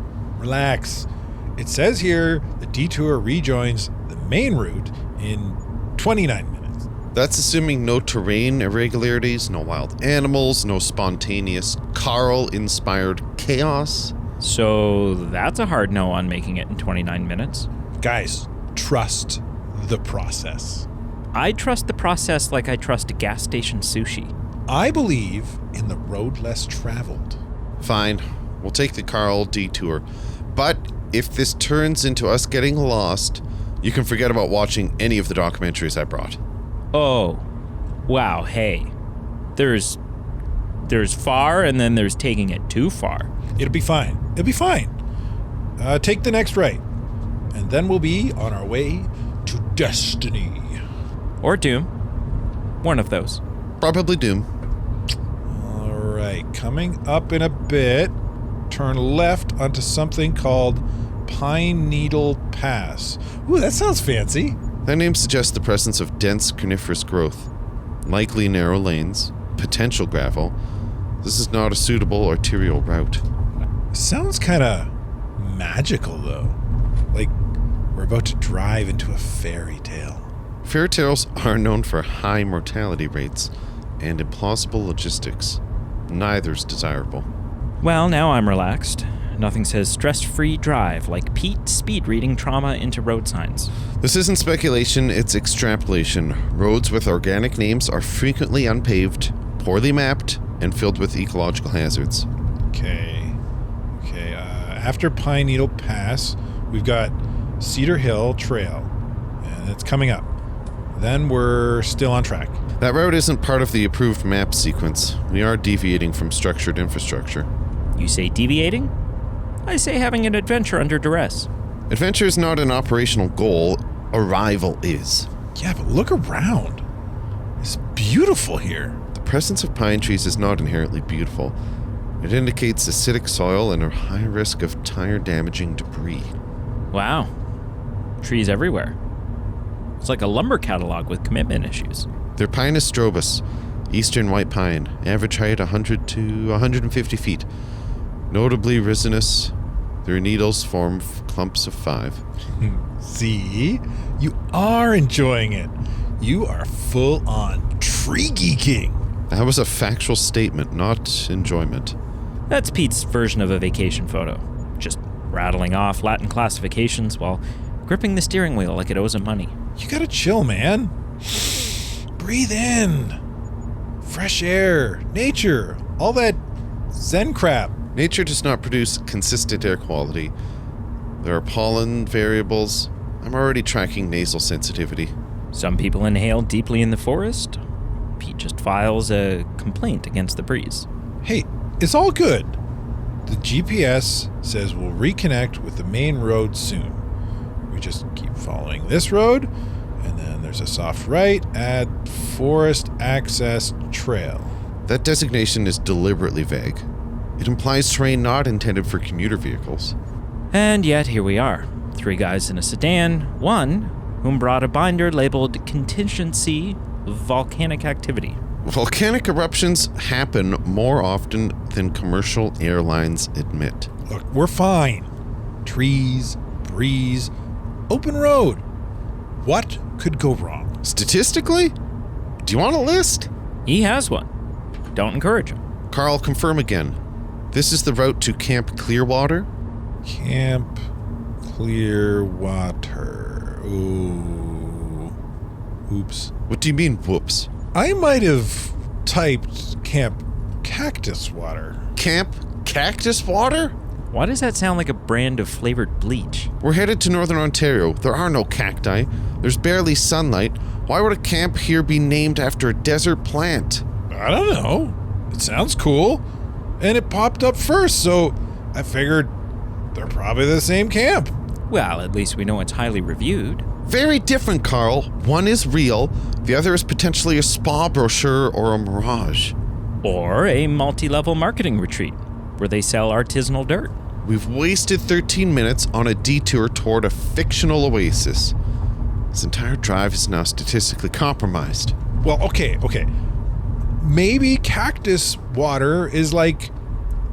It says here the detour rejoins the main route in 29 minutes. That's assuming no terrain irregularities, no wild animals, no spontaneous Carl-inspired chaos. So that's a hard no on making it in 29 minutes. Guys, trust the process. I trust the process like I trust a gas station sushi. I believe in the road less traveled. Fine, we'll take the Carl detour. But if this turns into us getting lost, you can forget about watching any of the documentaries I brought. Oh, wow, hey. There's far and then there's taking it too far. It'll be fine. Take the next right, and then we'll be on our way to destiny. Or Doom. One of those. Probably Doom. All right, coming up in a bit, turn left onto something called Pine Needle Pass. Ooh, that sounds fancy. That name suggests the presence of dense coniferous growth. Likely narrow lanes, potential gravel. This is not a suitable arterial route. Sounds kind of magical, though. Like we're about to drive into a fairy tale. Fairy tales are known for high mortality rates and implausible logistics. Neither's desirable. Well, now I'm relaxed. Nothing says stress-free drive like Pete speed reading trauma into road signs. This isn't speculation, it's extrapolation. Roads with organic names are frequently unpaved, poorly mapped, and filled with ecological hazards. Okay. After Pine Needle Pass, we've got Cedar Hill Trail, and it's coming up. Then we're still on track. That route isn't part of the approved map sequence. We are deviating from structured infrastructure. You say deviating? I say having an adventure under duress. Adventure is not an operational goal. Arrival is. Yeah, but look around. It's beautiful here. The presence of pine trees is not inherently beautiful. It indicates acidic soil and a high risk of tire-damaging debris. Wow. Trees everywhere. It's like a lumber catalog with commitment issues. They're Pinus strobus, eastern white pine, average height 100 to 150 feet. Notably resinous, their needles form clumps of 5. See? You are enjoying it. You are full on tree geeking. That was a factual statement, not enjoyment. That's Pete's version of a vacation photo. Just rattling off Latin classifications while gripping the steering wheel like it owes him money. You gotta chill, man. Breathe in. Fresh air, nature, all that Zen crap. Nature does not produce consistent air quality. There are pollen variables. I'm already tracking nasal sensitivity. Some people inhale deeply in the forest. Pete just files a complaint against the breeze. Hey, it's all good. The GPS says we'll reconnect with the main road soon. We just keep following this road, and then there's a soft right, add forest access trail. That designation is deliberately vague. It implies terrain not intended for commuter vehicles. And yet here we are. 3 guys in a sedan, one whom brought a binder labeled Contingency Volcanic Activity. Volcanic eruptions happen more often than commercial airlines admit. Look, we're fine. Trees, breeze, open road. What could go wrong? Statistically? Do you want a list? He has one. Don't encourage him. Carl, confirm again. This is the route to Camp Clearwater? Camp Clearwater. Ooh. Oops. What do you mean, whoops? I might have typed Camp Cactus Water. Camp Cactus Water? Why does that sound like a brand of flavored bleach? We're headed to Northern Ontario. There are no cacti. There's barely sunlight. Why would a camp here be named after a desert plant? I don't know. It sounds cool. And it popped up first, so I figured they're probably the same camp. Well, at least we know it's highly reviewed. Very different, Carl. One is real. The other is potentially a spa brochure or a mirage. Or a multi-level marketing retreat where they sell artisanal dirt. We've wasted 13 minutes on a detour toward a fictional oasis. This entire drive is now statistically compromised. Well, okay. Maybe Cactus Water is like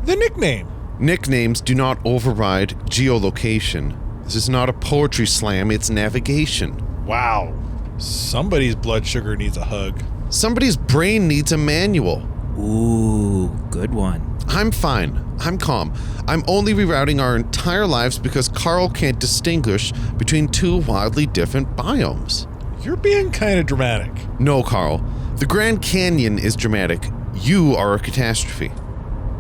the nickname. Nicknames do not override geolocation. This is not a poetry slam, it's navigation. Wow. Somebody's blood sugar needs a hug. Somebody's brain needs a manual. Ooh, good one. I'm fine. I'm calm. I'm only rerouting our entire lives because Carl can't distinguish between 2 wildly different biomes. You're being kind of dramatic. No, Carl. The Grand Canyon is dramatic. You are a catastrophe.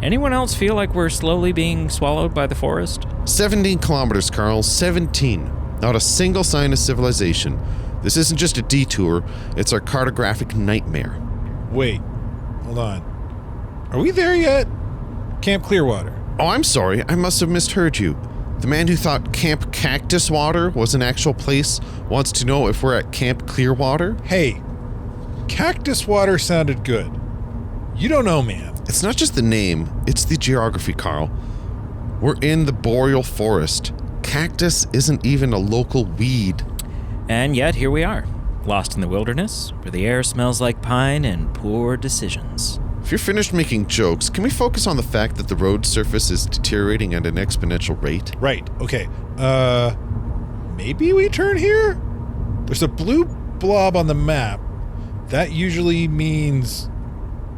Anyone else feel like we're slowly being swallowed by the forest? 17 kilometers, Carl. 17. Not a single sign of civilization. This isn't just a detour. It's our cartographic nightmare. Wait. Hold on. Are we there yet? Camp Clearwater. Oh, I'm sorry. I must have misheard you. The man who thought Camp Cactus Water was an actual place wants to know if we're at Camp Clearwater. Hey. Cactus Water sounded good. You don't know, man. It's not just the name, it's the geography, Carl. We're in the boreal forest. Cactus isn't even a local weed. And yet here we are, lost in the wilderness, where the air smells like pine and poor decisions. If you're finished making jokes, can we focus on the fact that the road surface is deteriorating at an exponential rate? Right. Okay. Maybe we turn here? There's a blue blob on the map. That usually means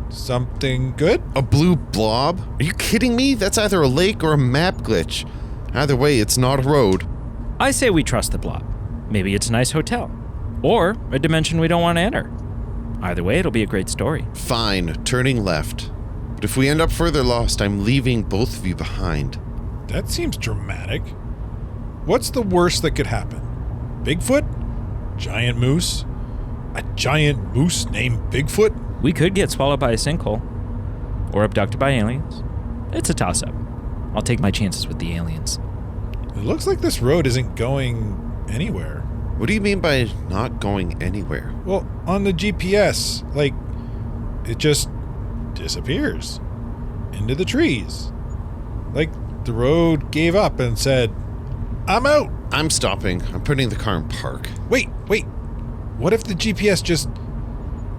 something good? A blue blob? Are you kidding me? That's either a lake or a map glitch. Either way, it's not a road. I say we trust the blob. Maybe it's a nice hotel. Or a dimension we don't want to enter. Either way, it'll be a great story. Fine, turning left. But if we end up further lost, I'm leaving both of you behind. That seems dramatic. What's the worst that could happen? Bigfoot? Giant moose? A giant moose named Bigfoot? We could get swallowed by a sinkhole. Or abducted by aliens. It's a toss-up. I'll take my chances with the aliens. It looks like this road isn't going anywhere. What do you mean by not going anywhere? Well, on the GPS, like, it just disappears into the trees. Like, the road gave up and said, I'm out. I'm stopping. I'm putting the car in park. Wait. What if the GPS just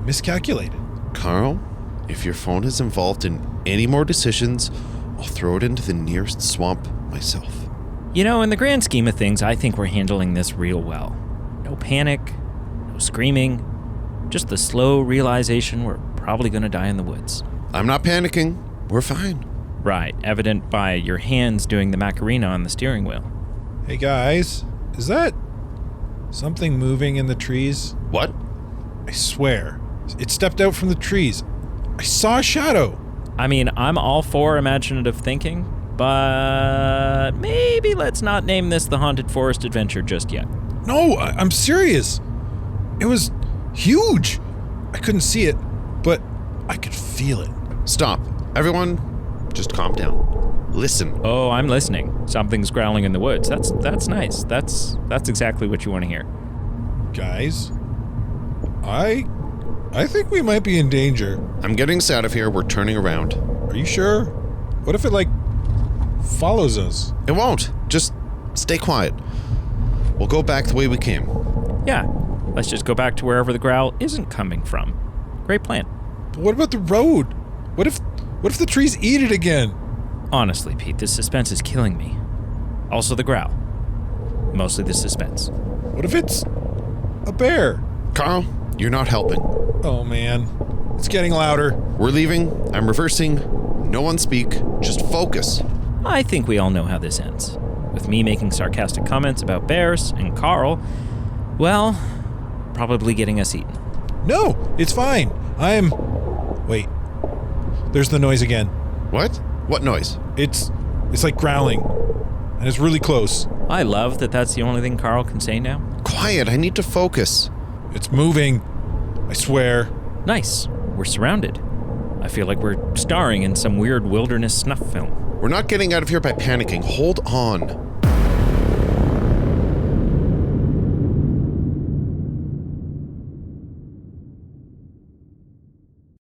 miscalculated? Carl, if your phone is involved in any more decisions, I'll throw it into the nearest swamp myself. You know, in the grand scheme of things, I think we're handling this real well. No panic, no screaming, just the slow realization we're probably going to die in the woods. I'm not panicking. We're fine. Right, evident by your hands doing the Macarena on the steering wheel. Hey guys, is that something moving in the trees? What? I swear, it stepped out from the trees. I saw a shadow. I mean, I'm all for imaginative thinking, but maybe let's not name this the Haunted Forest Adventure just yet. No, I'm serious. It was huge. I couldn't see it, but I could feel it. Stop. Everyone, just calm down. Listen. Oh, I'm listening. Something's growling in the woods. That's nice. That's exactly what you want to hear. Guys, I think we might be in danger. I'm getting us out of here. We're turning around. Are you sure? What if it, like, follows us? It won't. Just stay quiet. We'll go back the way we came. Yeah, let's just go back to wherever the growl isn't coming from. Great plan. But what about the road? What if the trees eat it again? Honestly, Pete, this suspense is killing me. Also the growl. Mostly the suspense. What if it's a bear? Carl, you're not helping. Oh, man. It's getting louder. We're leaving. I'm reversing. No one speak. Just focus. I think we all know how this ends. With me making sarcastic comments about bears and Carl, well, probably getting us eaten. No, it's fine. Wait. There's the noise again. What? What noise? It's like growling. And it's really close. I love that that's the only thing Carl can say now. Quiet. I need to focus. It's moving. I swear. Nice. We're surrounded. I feel like we're starring in some weird wilderness snuff film. We're not getting out of here by panicking. Hold on.